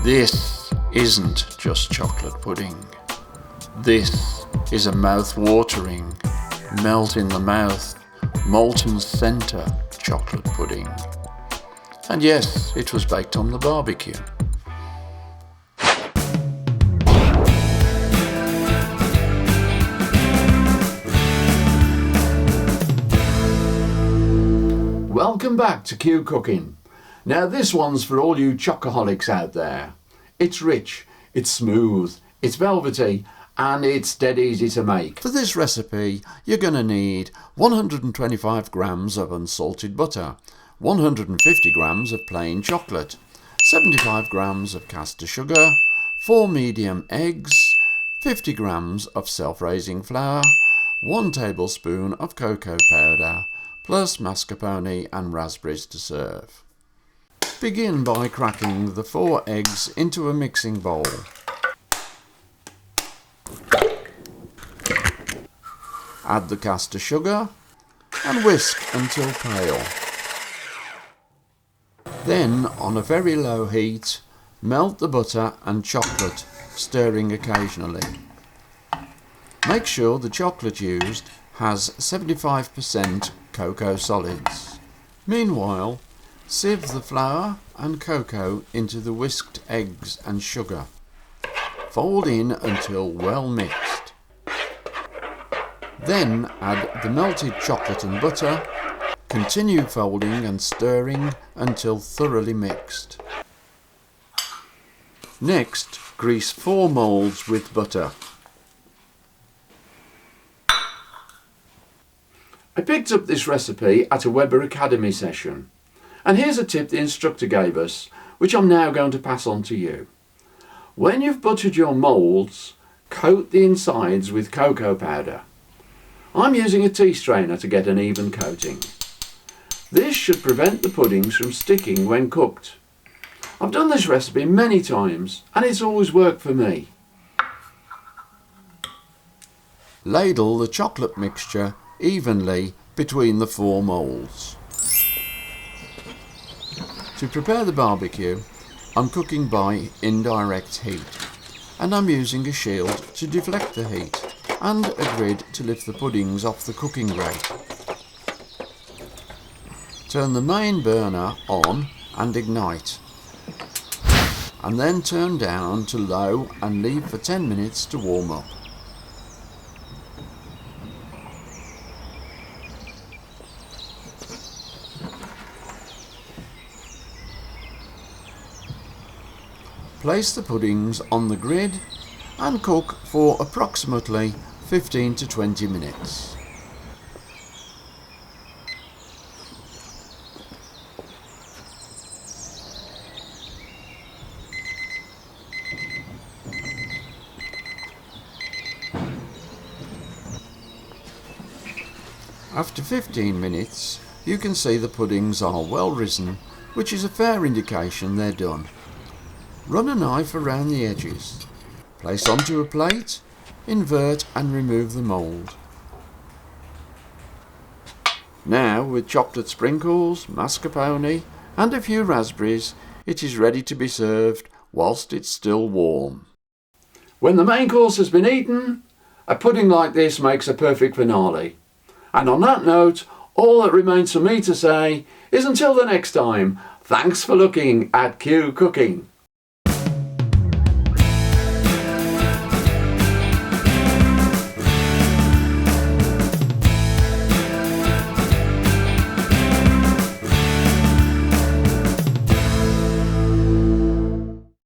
This isn't just chocolate pudding. This is a mouth-watering, melt-in-the-mouth, molten centre chocolate pudding. And yes, it was baked on the barbecue. Welcome back to Q Cooking. Now this one's for all you chocoholics out there. It's rich, it's smooth, it's velvety, and it's dead easy to make. For this recipe, you're going to need 125 grams of unsalted butter, 150 grams of plain chocolate, 75 grams of caster sugar, 4 medium eggs, 50 grams of self-raising flour, 1 tablespoon of cocoa powder, plus mascarpone and raspberries to serve. Begin by cracking the 4 eggs into a mixing bowl. Add the caster sugar and whisk until pale. Then, on a very low heat, melt the butter and chocolate, stirring occasionally. Make sure the chocolate used has 75% cocoa solids. Meanwhile, sieve the flour and cocoa into the whisked eggs and sugar. Fold in until well mixed. Then add the melted chocolate and butter. Continue folding and stirring until thoroughly mixed. Next, grease 4 moulds with butter. I picked up this recipe at a Weber Academy session. And here's a tip the instructor gave us, which I'm now going to pass on to you. When you've buttered your moulds, coat the insides with cocoa powder. I'm using a tea strainer to get an even coating. This should prevent the puddings from sticking when cooked. I've done this recipe many times and it's always worked for me. Ladle the chocolate mixture evenly between the 4 moulds. To prepare the barbecue, I'm cooking by indirect heat, and I'm using a shield to deflect the heat and a grid to lift the puddings off the cooking grate. Turn the main burner on and ignite, and then turn down to low and leave for 10 minutes to warm up. Place the puddings on the grid and cook for approximately 15 to 20 minutes. After 15 minutes, you can see the puddings are well risen, which is a fair indication they're done. Run a knife around the edges. Place onto a plate, invert and remove the mould. Now, with chocolate sprinkles, mascarpone and a few raspberries, it is ready to be served whilst it's still warm. When the main course has been eaten, a pudding like this makes a perfect finale. And on that note, all that remains for me to say is until the next time, thanks for looking at Q Cooking.